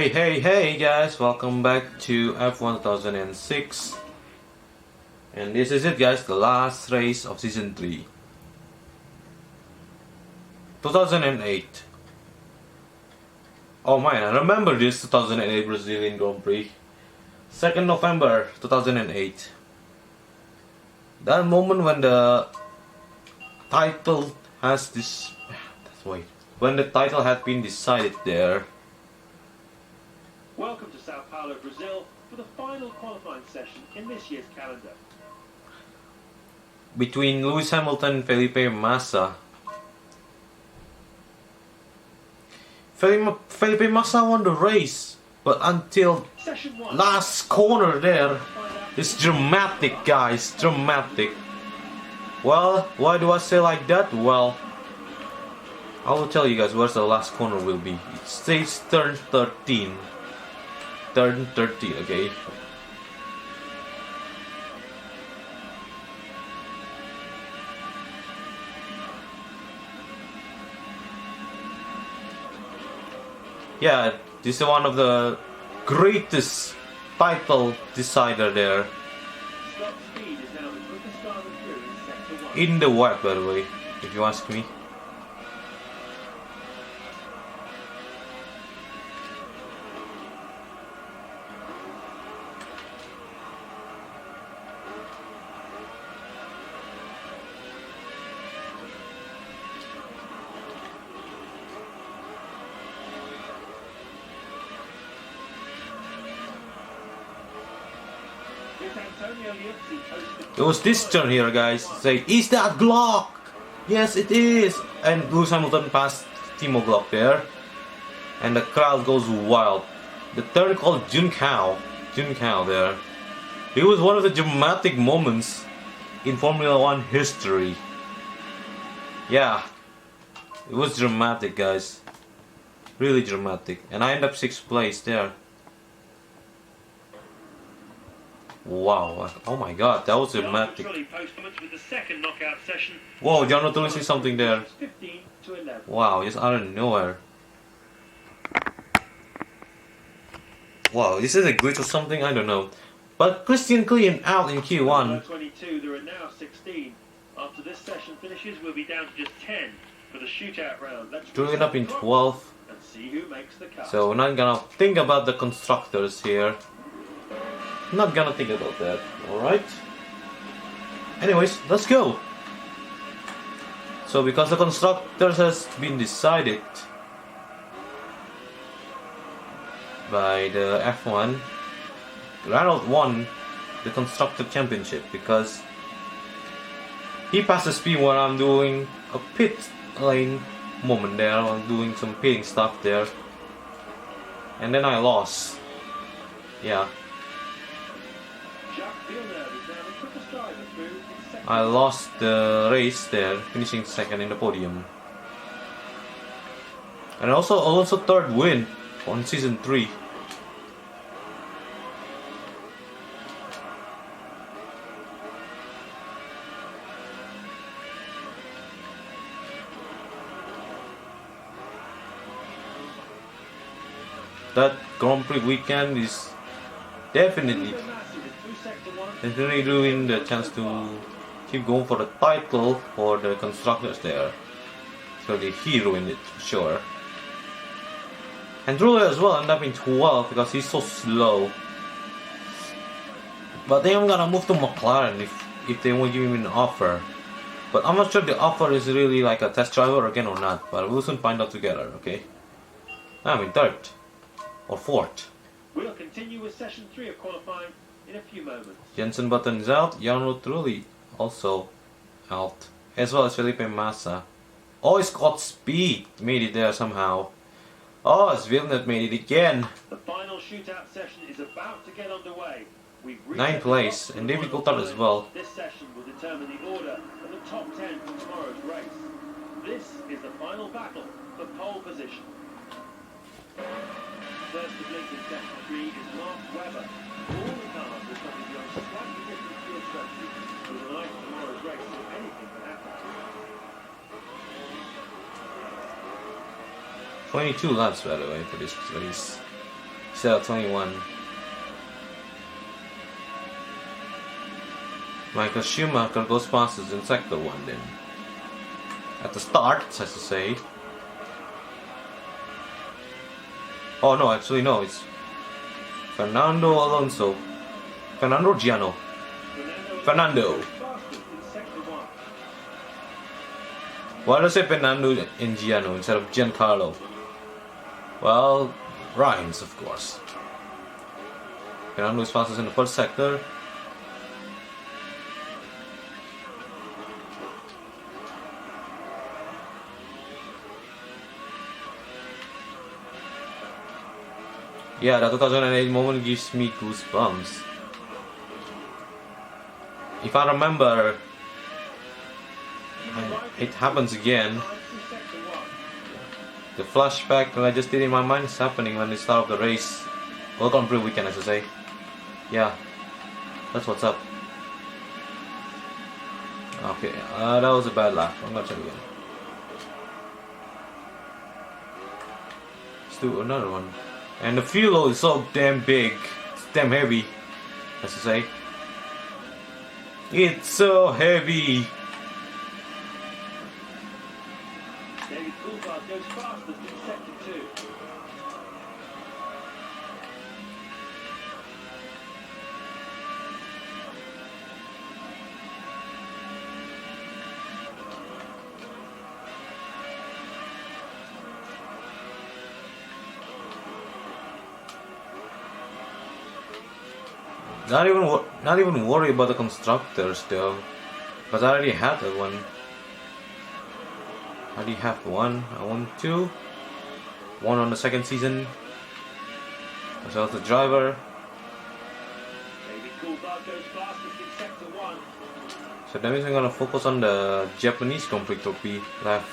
Hey guys, welcome back to F1 2006. And this is it guys, the last race of season 3. 2008. Oh man, I remember this 2008 Brazilian Grand Prix. 2nd November 2008. That moment when the title has this... Wait. When the title had been decided there. Welcome to Sao Paulo, Brazil, for the final qualifying session in this year's calendar. Between Lewis Hamilton and Felipe Massa. Felipe Massa won the race, but until last corner there, it's dramatic guys, dramatic. Well, why do I say like that? Well, I will tell you guys where the last corner will be. It says turn 13. Turn 30, okay. Yeah, this is one of the greatest title decider there. In the world, by the way, if you ask me. It was this turn here, guys. Say, is that Glock? Yes, it is. And Lewis Hamilton passed Timo Glock there, and the crowd goes wild. The turn called Junkao there. It was one of the dramatic moments in Formula One history. Yeah, it was dramatic, guys. Really dramatic. And I end up 6th place there. Wow, oh my god, that was dramatic. Whoa, John O'Toole see something there. Wow, just out of nowhere. Wow, this is a glitch or something, I don't know. But Christian Klein out in Q1. 22, there are now 16. After this session finishes, we'll be down to just 10 for the shootout round. Let's drew it up in 12th. And see who makes the cut. So we're not gonna think about the constructors here. Not gonna think about that, alright? Anyways, let's go! So because the constructors has been decided by the F1, Renault won the constructor championship because he passes me when I'm doing a pit lane moment there, I'm doing some pitting stuff there, and then I lost. Yeah. I lost the race there, finishing 2nd in the podium. And also 3rd win on season 3. That Grand Prix weekend is definitely ruined the chance to keep going for the title for the constructors there. So he ruined it for sure. And Trulli as well ended up in 12 because he's so slow. But I think I'm gonna move to McLaren if they won't give him an offer. But I'm not sure the offer is really like a test driver again or not. But we'll soon find out together, okay? I'm in 3rd or 4th. We'll continue with session 3 of qualifying in a few moments. Jensen Button is out, Jarno Trulli also out, as well as Felipe Massa. Oh, Scott Speed made it there somehow. Oh, it's Villeneuve made it again. The final shootout session is about to get underway. 9th place, and David Coulthard as well. This session will determine the order of the top 10 for tomorrow's race. This is the final battle for pole position. First to blink in session 3 is Mark Webber. All the cars are coming beyond slightly different fuel strategy with an eye to tomorrow's race, so anything can happen. 22 laps by the way for this race. So 21. Michael Schumacher goes fastest in sector 1 then. At the start, as to say. Oh no, actually no, it's Fernando Alonso. Fernando Giano. Fernando. Fastest in sector 1. Why do I say Fernando in Giano instead of Giancarlo? Well, rhymes, of course. Fernando is fastest in the first sector. Yeah, that 2008 moment gives me goosebumps. If I remember, it happens again. The flashback that I just did in my mind is happening when the start of the race. Welcome Prix weekend, as I say. Yeah, that's what's up. Okay, that was a bad lap. I'm gonna check again. Let's do another one. And the fuel is so damn big. It's damn heavy, as I say. It's so heavy. David Coulthard goes fastest in sector 2. Not even worry about the constructors though, because I already had that one. I already have one. I won 2. 1 on the second season. As well as the driver. David Coulthard goes fastest in sector 1. So that means I'm gonna focus on the Japanese Grand Prix trophy left.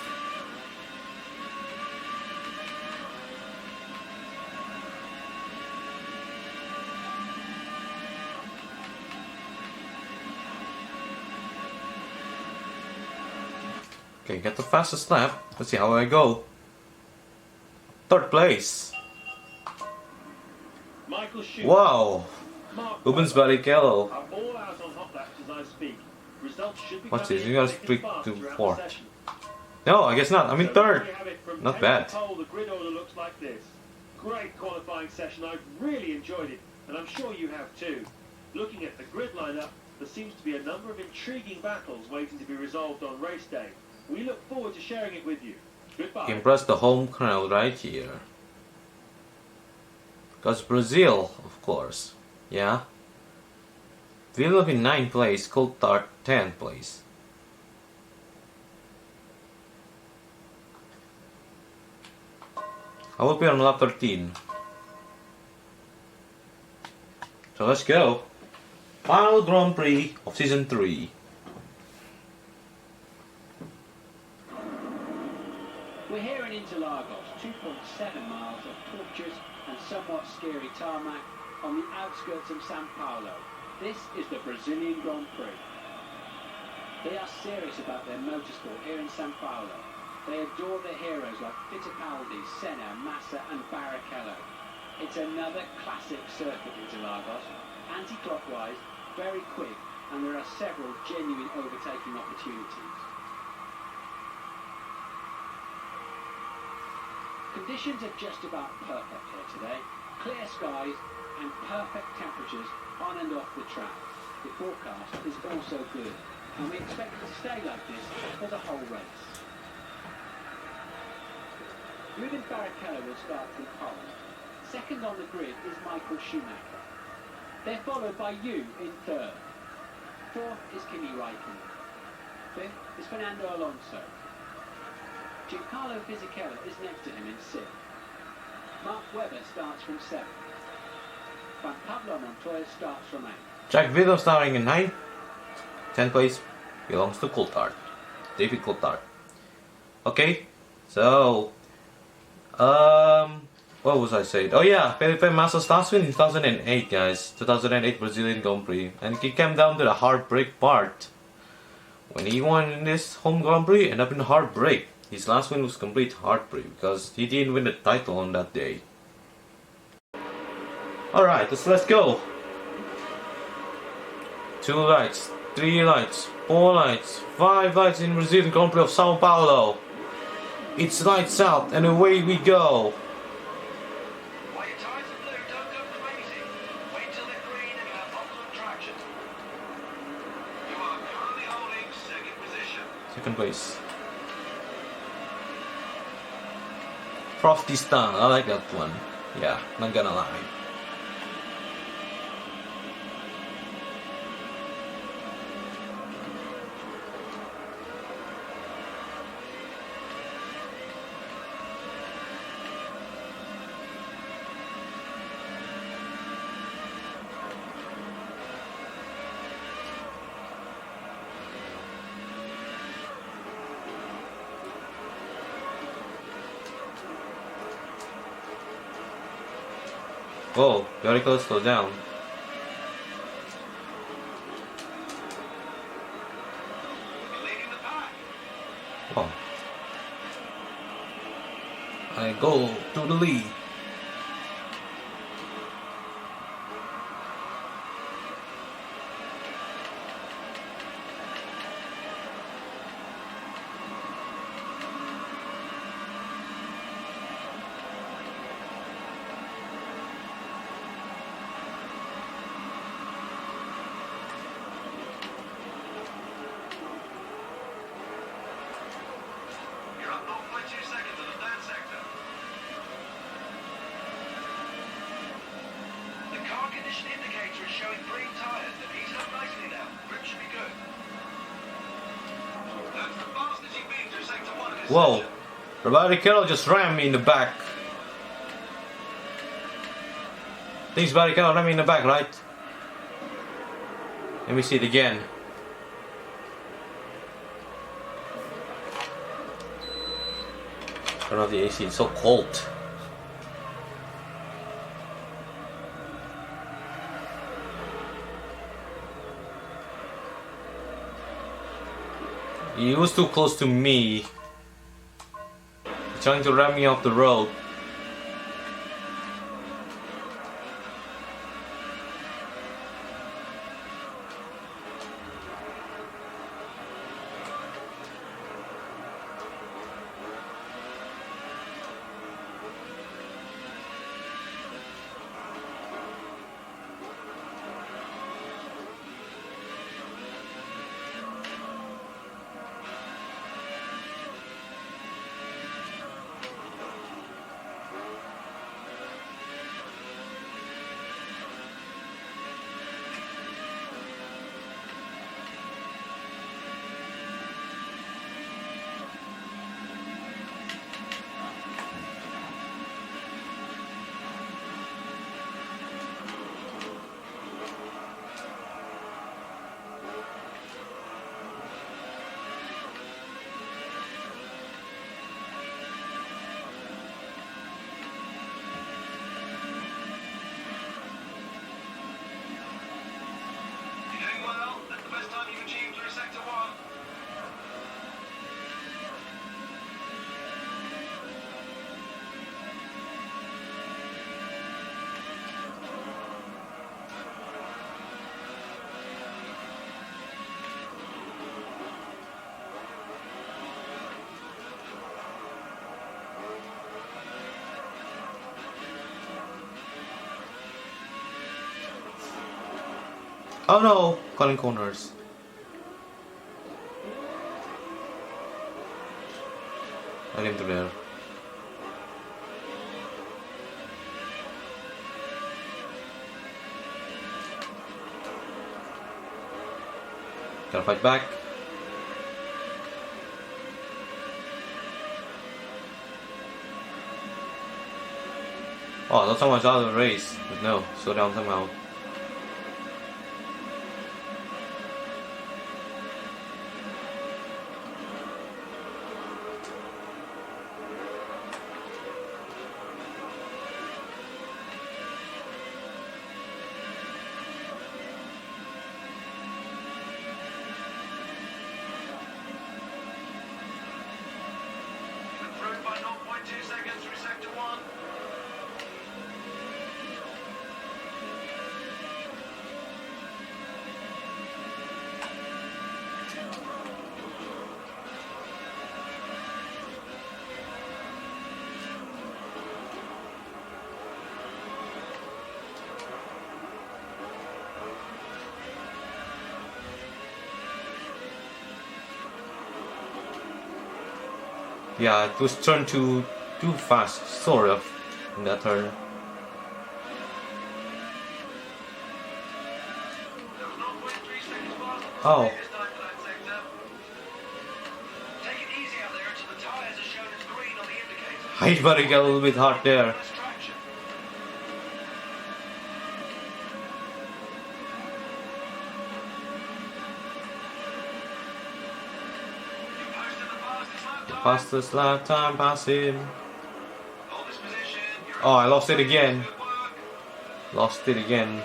Okay, get the fastest lap. Let's see how I go. 3rd place. Michael Schumacher. Wow. Mark Rubens Webber Barrichello. are all out on hot laps as I speak. Results should be What's coming this? in You gotta thick and streak fast to throughout 4. the session. No, I guess not. I'm in So there 3rd. we have it from Not pole bad. to pole. The grid order looks like this. Great qualifying session. I've really enjoyed it, and I'm sure you have too. Looking at the grid lineup, there seems to be a number of intriguing battles waiting to be resolved on race day. We look forward to sharing it with you. Goodbye. Impress the home crowd right here. Because Brazil, of course. Yeah. Villeneuve in 9th place, Coulthard 10th place. I will be on lap 13. So let's go. Final Grand Prix of Season 3. We're here in Interlagos, 2.7 miles of tortuous and somewhat scary tarmac on the outskirts of Sao Paulo. This is the Brazilian Grand Prix. They are serious about their motorsport here in Sao Paulo. They adore their heroes like Fittipaldi, Senna, Massa and Barrichello. It's another classic circuit, Interlagos. Anti-clockwise, very quick, and there are several genuine overtaking opportunities. Conditions are just about perfect here today. Clear skies and perfect temperatures on and off the track. The forecast is also good, and we expect it to stay like this for the whole race. Ruben Barrichello will start from pole. Second on the grid is Michael Schumacher. They're followed by you in 3rd. 4th is Kimi Raikkonen. 5th is Fernando Alonso. Giancarlo Fisichella is next to him in 6th. Mark Webber starts from 7th. Juan Pablo Montoya starts from 8th. Jack Villeneuve starting in 9th. 10th place belongs to Coulthard. David Coulthard. Okay, so what was I saying? Oh yeah, Felipe Massa starts in 2008, guys. 2008 Brazilian Grand Prix, and it came down to the heartbreak part. When he won in this home Grand Prix, ended up in heartbreak. His last win was complete heartbreak because he didn't win the title on that day. Alright, let's go. 2 lights, 3 lights, 4 lights, 5 lights in Brazilian Grand Prix of Sao Paulo. It's lights out and away we go. While your tyres are blue, don't go crazy. Wait till they're green and you have optimum traction. You are currently holding second position. Second place. Frosty Star, I like that one. Yeah, not gonna lie. Whoa, very close, slow down. You're leading the pack. Whoa. I go to the lead. You're up 0.2 seconds in the third sector. The car condition indicator is showing green tyres. They've heated up nicely now. Grip should be good. That's the fastest you've been through sector 1 of this Whoa. session. Barrichello just rammed me in the back. This Barrichello rammed me in the back, right? Let me see it again. Turn off the AC, it's so cold. He was too close to me. He's trying to ram me off the road. You're doing well. That's the best time you've achieved through sector 1. Oh no, calling corners. I came through there. Gotta fight back. Oh, that's how much out of the race. But no, slow down somehow. Improved by 0.2 seconds through sector 1. Yeah, it was turned too fast, sort of, in that turn. There was 0.3 seconds faster than Oh. the previous time for that sector. Take it easy out there until the tyres are shown as green on the indicator. I better get a little bit hard there. Less traction. You posted the fastest lap time. Fastest lap time passing. Hold this position. You're Oh, I lost it again. Good work. Lost it again.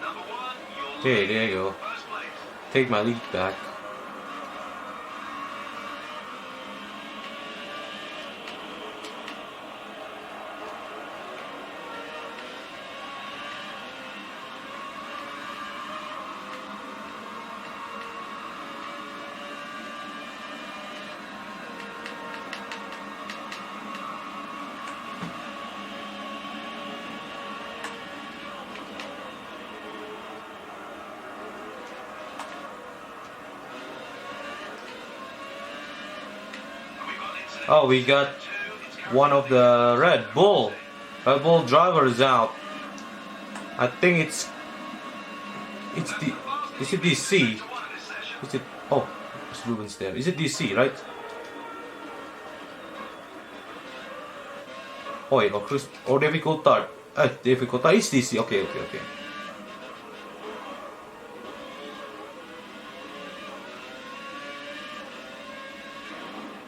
Number one, you're Okay, there you go. first place. Take my lead back. Oh, we got one of the Red Bull drivers out. I think it's the is it DC? Is it oh it's Ruben's there. Is it DC, right? Oh wait, or difficultad. Difficultad is DC. Okay.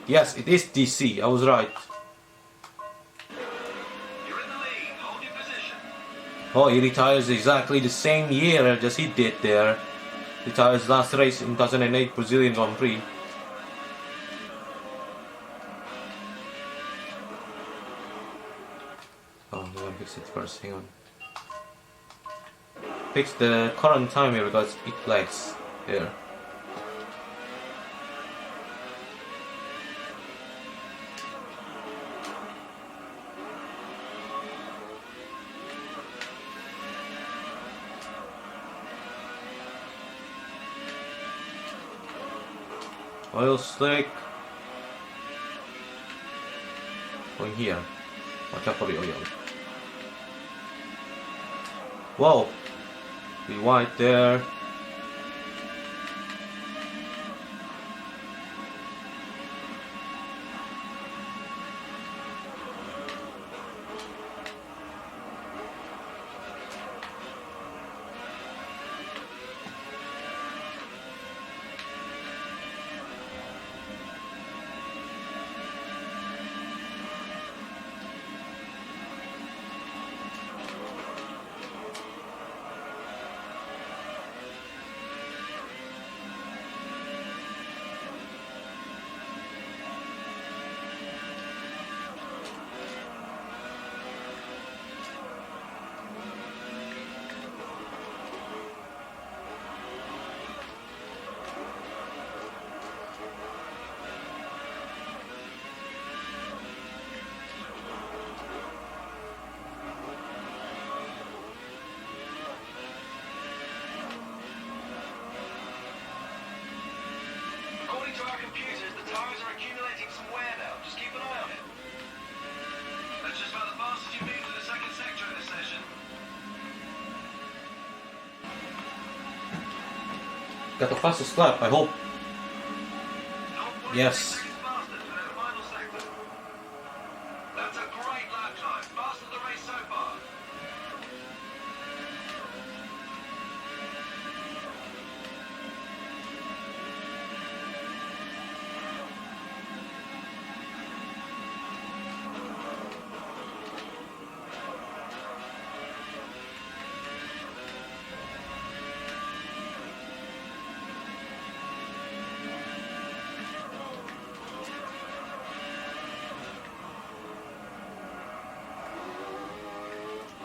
Yes, it is DC. I was right. You're in the lead. Hold your position. Oh, he retires exactly the same year as he did there. Retires last race in 2008 Brazilian Grand Prix. Oh, I'm gonna fix it first. Hang on. Fix the current time here because it lags here. Oil slick. Going here. Watch out for the oil. Whoa! Be white there. According to our computers, the tires are accumulating some wear now. Just keep an eye on it. That's just about the fastest you've been to the second sector in this session. Got the fastest lap, I hope. 0.3 Yes. seconds faster to the final sector. That's a great lap time. Faster than the race so far.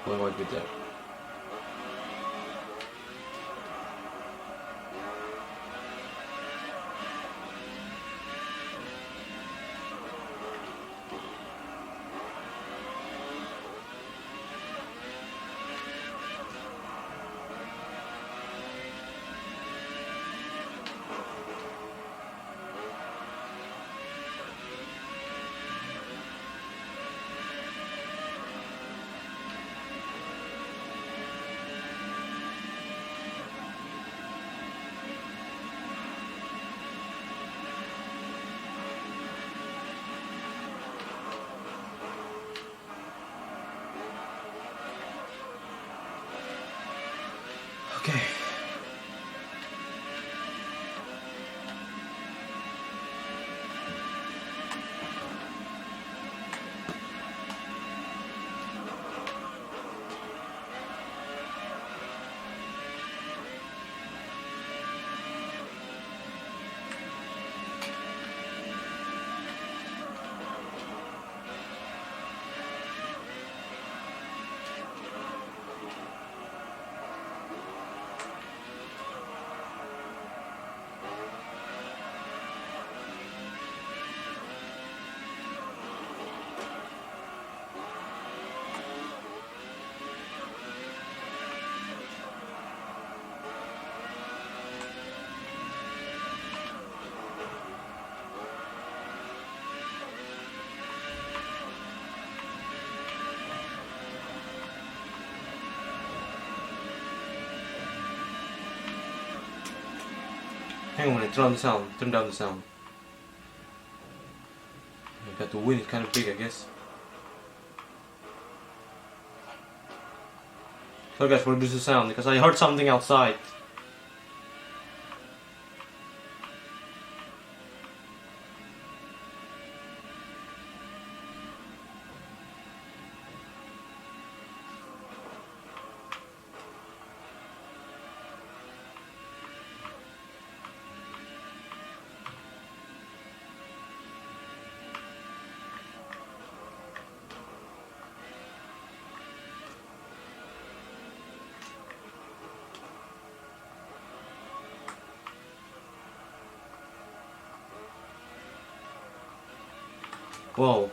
We might be there. Okay. Hang on a minute, turn on the sound, turn down the sound. I got the wind, it's kind of big, I guess. So guys, we'll reduce the sound because I heard something outside. Whoa.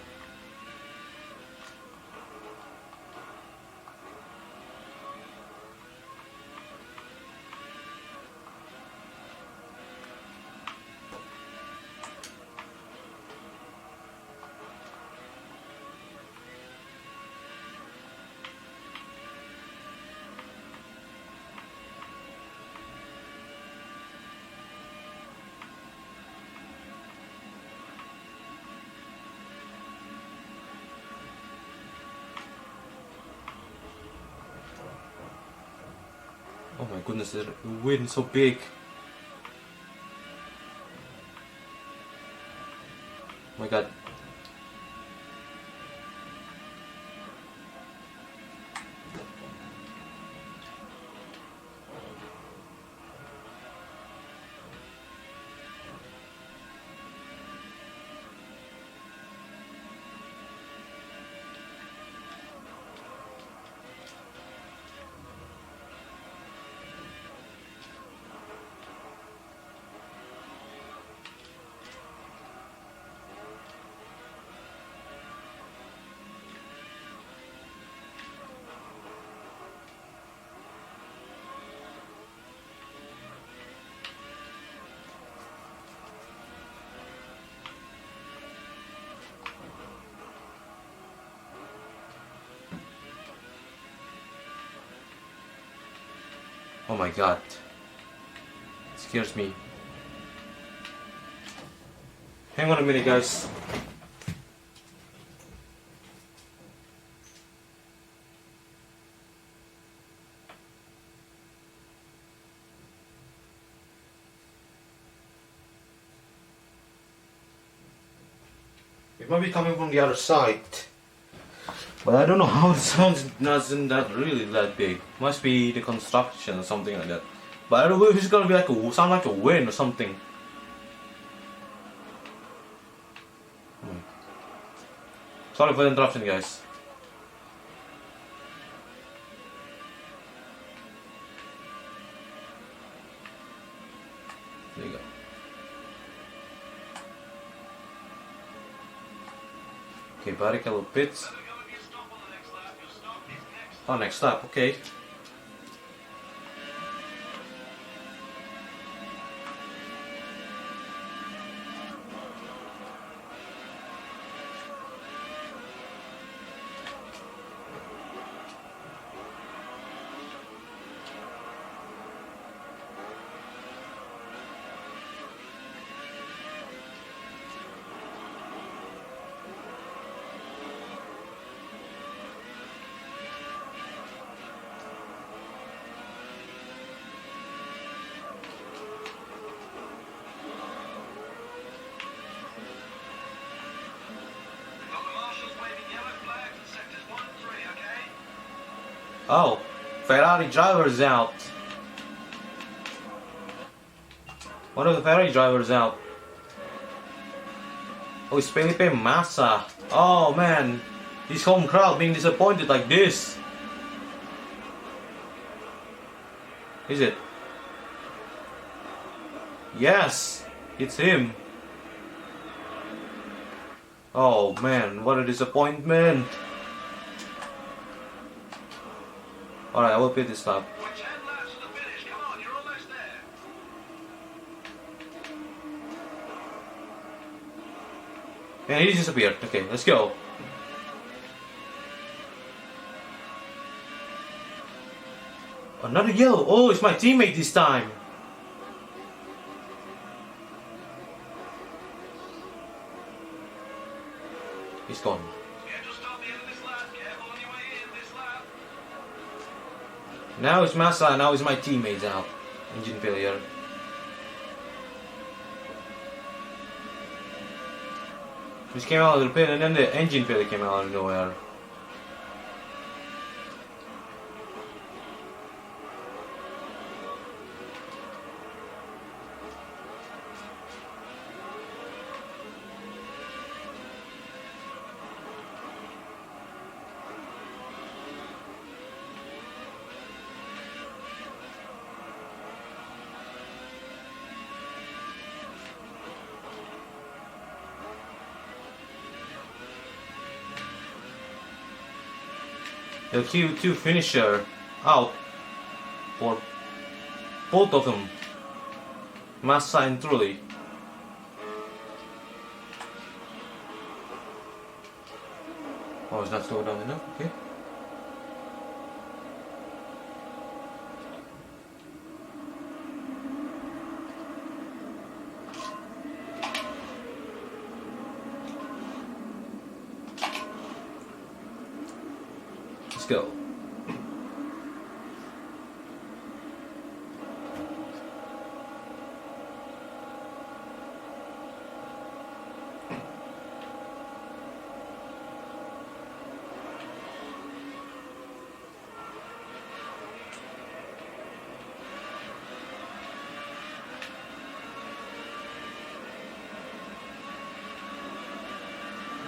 Oh my goodness, the wind is so big. Oh my god. Oh my god. It scares me. Hang on a minute, guys. It might be coming from the other side. But I don't know how it sounds. Isn't that really that big? Must be the construction or something like that. But I don't know if it's gonna be like sound like a wind or something. Sorry for the interruption, guys. Okay, Barrichello pits. Better go with your stop on the next lap. Your stop is next. Oh, next lap, okay. We've got the marshals waving yellow flags in sectors 1 and 3, okay? Oh, Ferrari driver's out. One of the Ferrari drivers out. Oh, it's Felipe Massa. Oh man, his home crowd being disappointed like this. Is it? Yes, it's him. Oh man, what a disappointment. Alright, I will pit this lap. We're 10 laps to the finish. Come on, you're almost there. And he disappeared. Okay, let's go. Another yellow. Oh, it's my teammate this time. He's gone. Schedule stop the end of this lap. Careful on your way in this lap. Now it's Massa, now it's my teammates out. Engine failure. This came out of the pit and then the engine failure came out of nowhere. The Q2 finisher out for both of them, Massa and Trulli. Oh, it's not slowed down enough, okay. Let's go.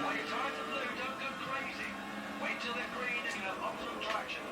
While your tires are blue, don't go crazy. Wait till they're green and you have optimum traction.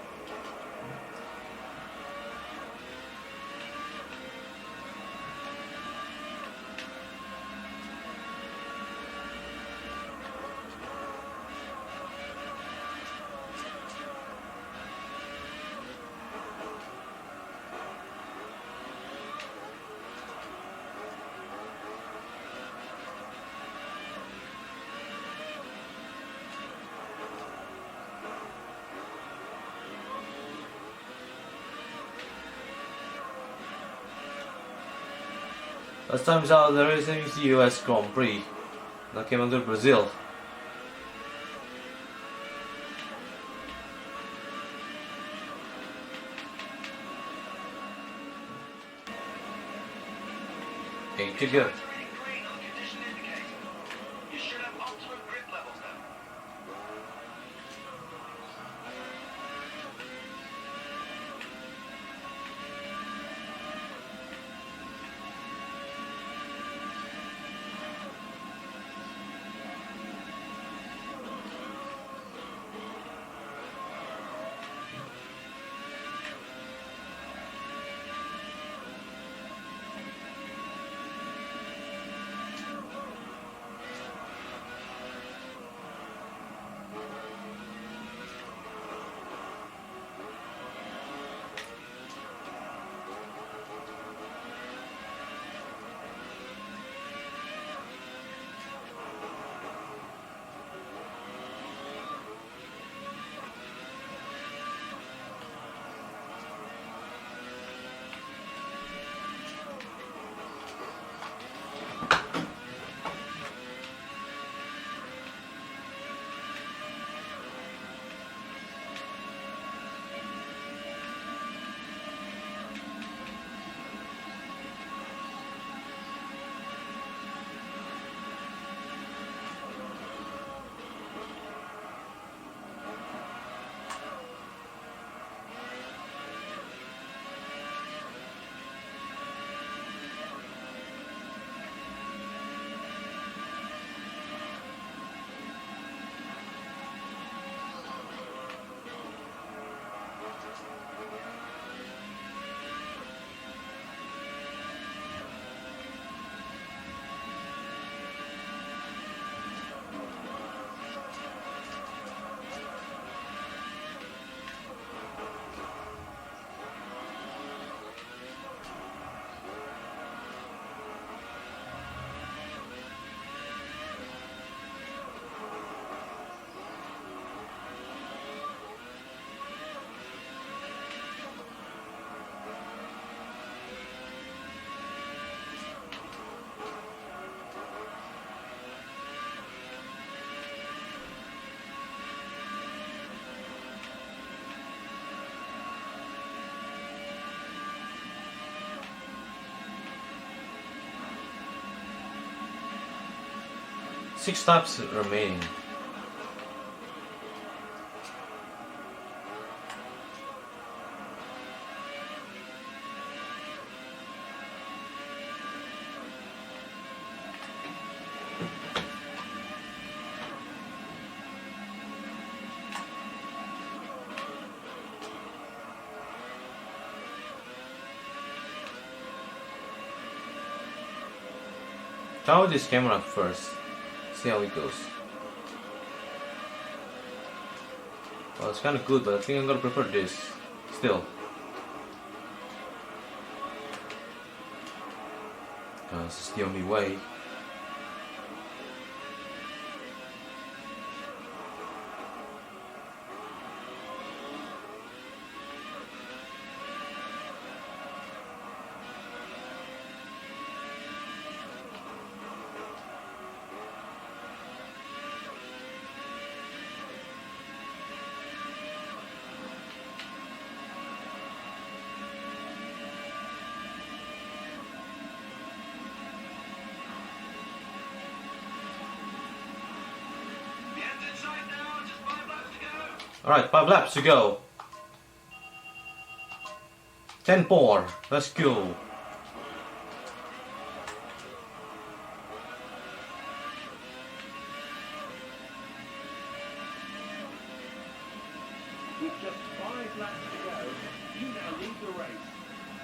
Last time's out there is the US Grand Prix. That came under Brazil. Eight to go. Tires are reading green on the condition indicator. You should have optimum grip levels now. 6 laps remaining. Try out this camera first. See how it goes. Well, it's kind of good, but I think I'm gonna prefer this still. Because it's the only way. Alright, 5 laps to go. 10 more. Let's go. With just 5 laps to go, you now lead the race.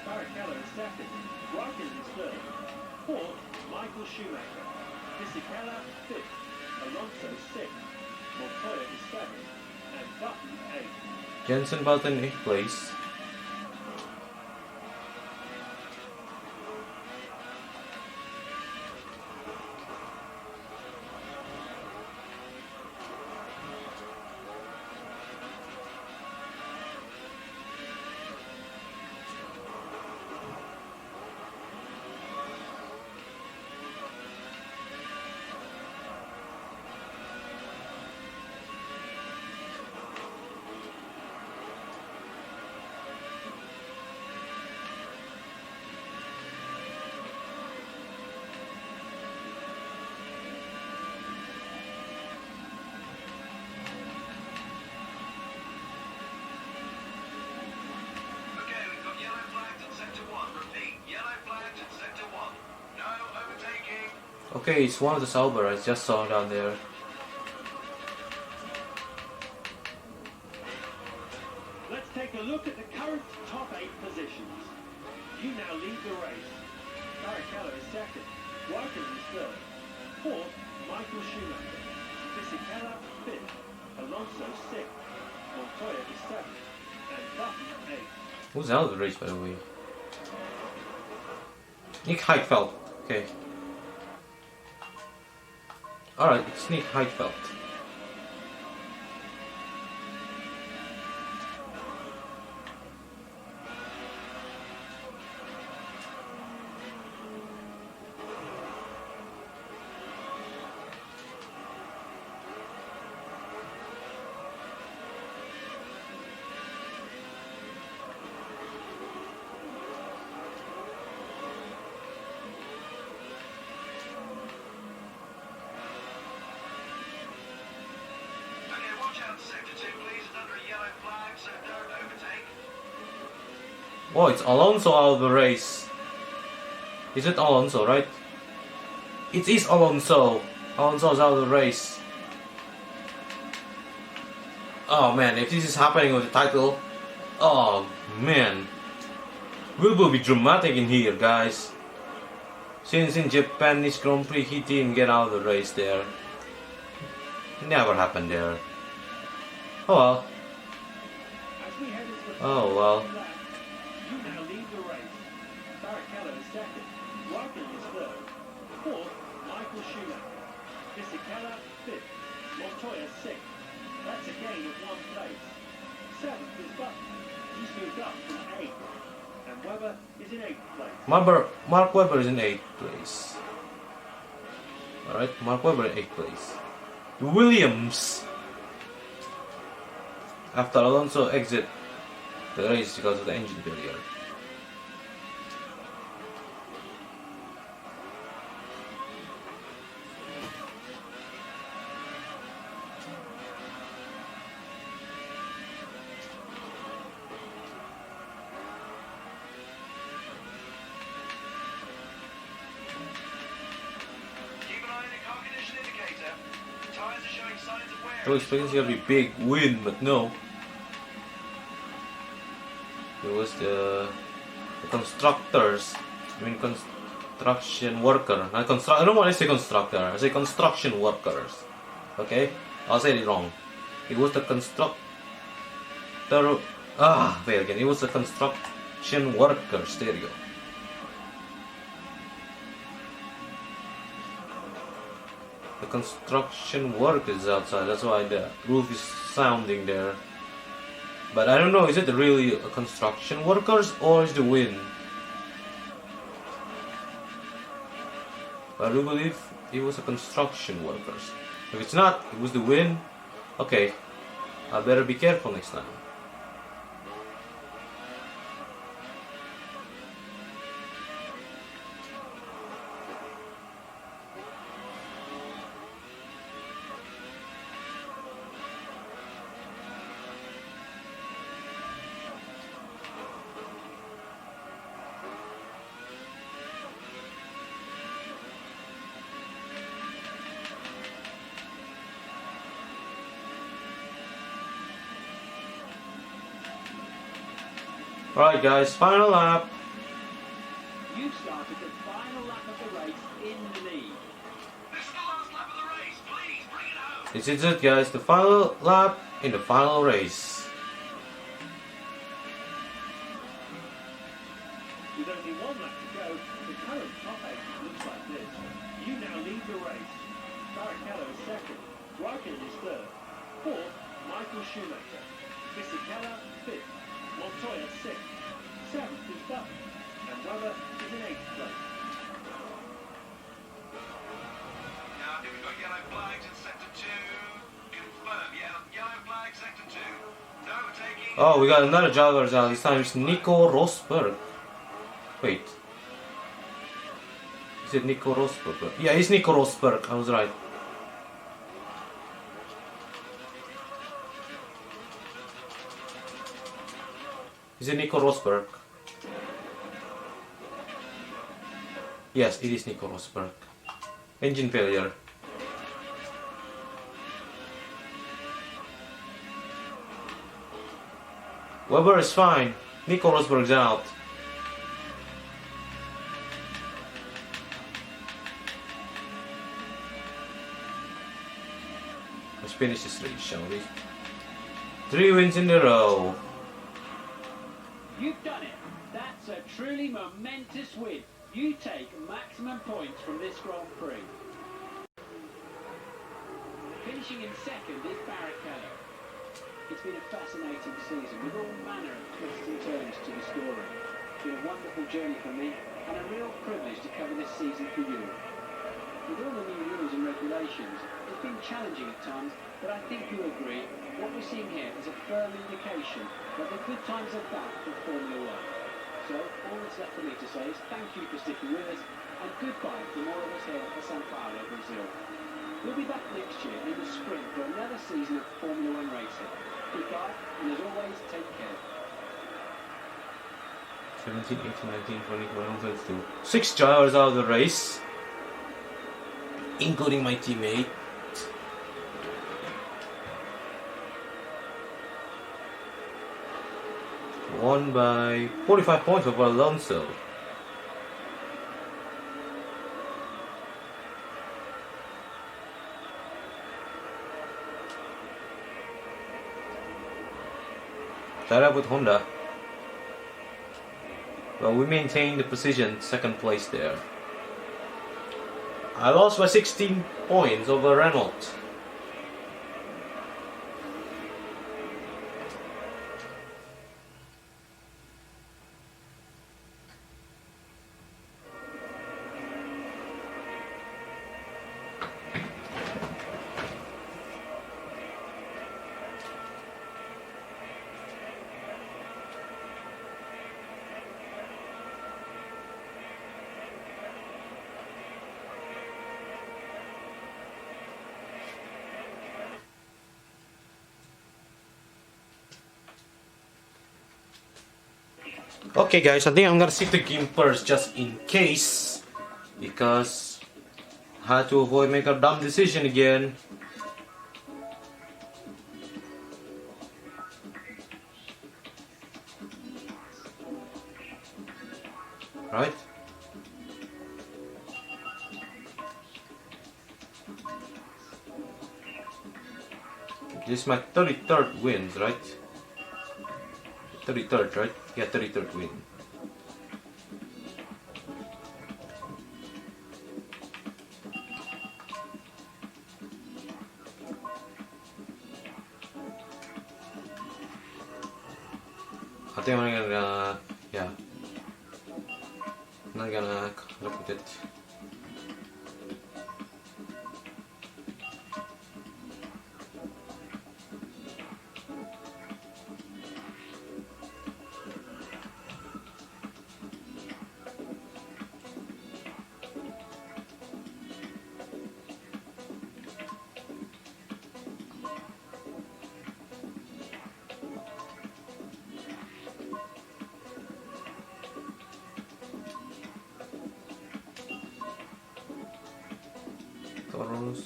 Barrichello is second, Raikkonen is third, fourth, Michael Schumacher, Fisichella fifth, Alonso sixth, Montoya is seventh, and Button eighth. Jensen Button 8th place. Okay, it's one of the Sauber I just saw down there. Let's take a look at the current top 8 positions. You now lead the race. Barrichello is second, Raikkonen is third, fourth, Michael Schumacher, Fisichella fifth, Alonso sixth, Montoya is seventh, and Button eighth. Who's out of the race, by the way? Nick Heidfeld. Okay. Alright, it's Nick Heidfeld. Oh, it's Alonso out of the race. Is it Alonso, right? It is Alonso. Alonso's out of the race. Oh man, if this is happening with the title, oh man, we will be dramatic in here, guys. Since in Japanese Grand Prix he didn't get out of the race there. Never happened there. Oh well. Oh well. You now lead the race. Barrichello is second, Raikkonen is third, fourth, Michael Schumacher, Fisichella fifth, Montoya sixth. That's a gain of 1 place. Seventh is Button. He's moved up from 8th. And Webber is in 8th place. Mark Webber is in 8th place. Alright, Mark Webber in 8th place. Williams, after Alonso exit the race because of the engine failure. I was expecting it's gonna be big win, but no. It was the constructors. I mean construction worker. I don't want to say constructor. I say construction workers. Okay, I'll say it wrong. It was the constructor. Wait again. It was the construction workers. There you go. The construction workers outside. That's why the roof is sounding there. But I don't know. Is it really a construction workers or is the wind? I do believe it was a construction workers. If it's not, it was the wind. Okay, I better be careful next time. Alright guys, final lap. You've started the final lap of the race in the lead. This is the last lap of the race. Please, bring it home. This is it guys, the final lap in the final race. With only one lap to go, the current top 8 looks like this. You now lead the race. Barrichello is second, Raikkonen is third, fourth, Michael Schumacher, Fisichella fifth, Montoya sixth, seventh is Button, and Weber is in eighth place. Now, I think we've got yellow flags in sector 2. Confirm, yellow flag, sector 2. No overtaking. Oh, we got another driver out. This time it's Nico Rosberg. Wait. Is it Nico Rosberg? Yeah, it's Nico Rosberg. I was right. Is it Nico Rosberg? Yes, it is Nico Rosberg. Engine failure. Weber is fine. Nico Rosberg's out. Let's finish this race, shall we? 3 wins in a row. You've done it. That's a truly momentous win. You take maximum points from this Grand Prix. Finishing in second is Barrichello. It's been a fascinating season with all manner of twists and turns to the story. It's been a wonderful journey for me and a real privilege to cover this season for you. With all the new rules and regulations, it's been challenging at times, but I think you agree what we're seeing here is a firm indication that the good times are back for Formula One. So all that's left for me to say is thank you for sticking with us and goodbye from all of us here at Sao Paulo, Brazil. We'll be back next year in the spring for another season of Formula One racing. Goodbye, and as always, take care. 17, 18, 19, 20, 21, 22. 6 drivers out of the race, including my teammate. Won by 45 points over Alonso. Tied up with Honda. Well, we maintained the position, second place there. I lost by 16 points over Reynolds. Okay guys, I think I'm gonna save the game first just in case, because I had to avoid making a dumb decision again. right? This is my 33rd wins, right? 33rd, right? Yeah, 33rd win. I think I'm gonna, yeah, I'm not gonna repeat it.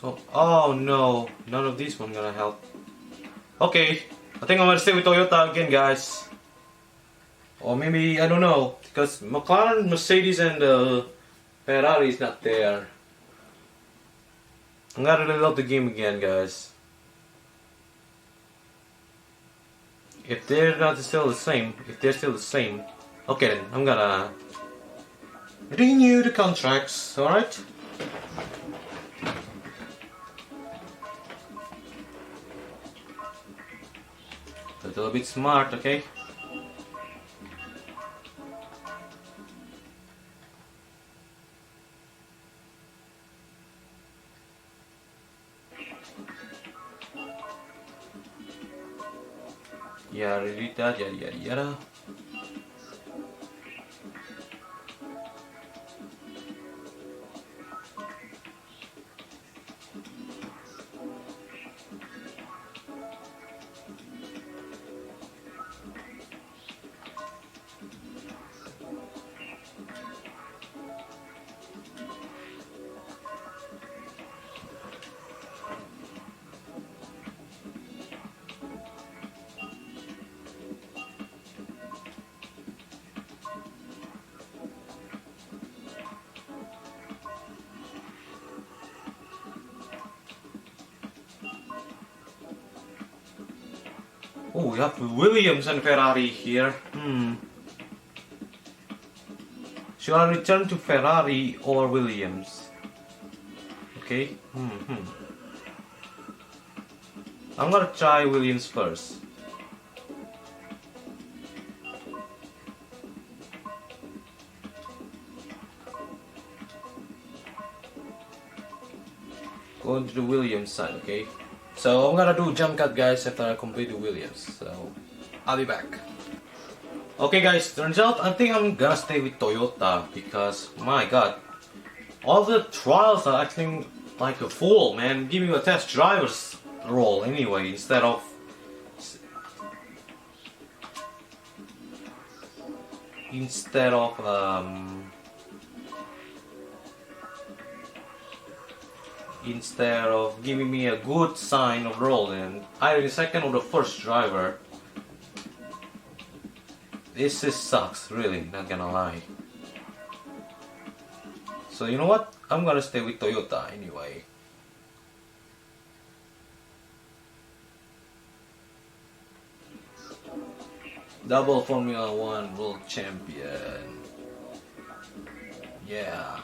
So, oh no, none of these one gonna help. Okay, I think I'm gonna stay with Toyota again, guys. Or maybe, I don't know, because McLaren, Mercedes, and Ferrari is not there. I'm gonna reload the game again, guys. If they're not still the same, okay then, I'm gonna renew the contracts, alright? A little bit smart, okay? Yada yada yada yada. Oh, we have Williams and Ferrari here. Should I return to Ferrari or Williams? Okay. I'm gonna try Williams first. Going to the Williams side, okay? So I'm gonna do jump cut, guys, after I complete the Williams. So I'll be back. Okay, guys, turns out I think I'm gonna stay with Toyota because my god, all the trials are acting like a fool, man. Give me a test driver's role anyway instead of giving me a good sign of role and either the second or the first driver. This just sucks, really, not gonna lie. So you know what? I'm gonna stay with Toyota anyway. Double Formula 1 World Champion. Yeah.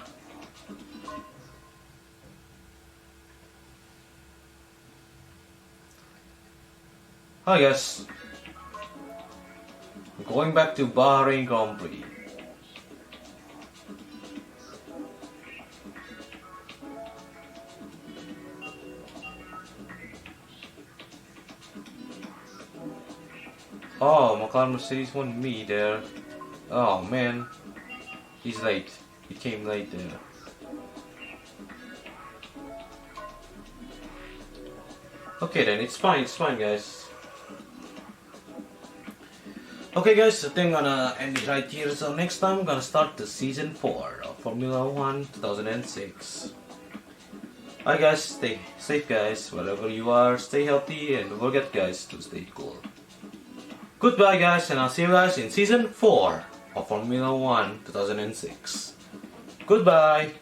Hi guys. Going back to Bahrain Grand Prix. Oh, McLaren Mercedes won me there. Oh man, he's late. He came late there. Okay then, it's fine, guys. Okay guys, I think I'm gonna end it right here. So next time I'm gonna start the season 4 of Formula 1 2006. Alright guys, stay safe guys, wherever you are, stay healthy and don't forget guys to stay cool. Goodbye guys, and I'll see you guys in season 4. of Formula 1 2006. Goodbye!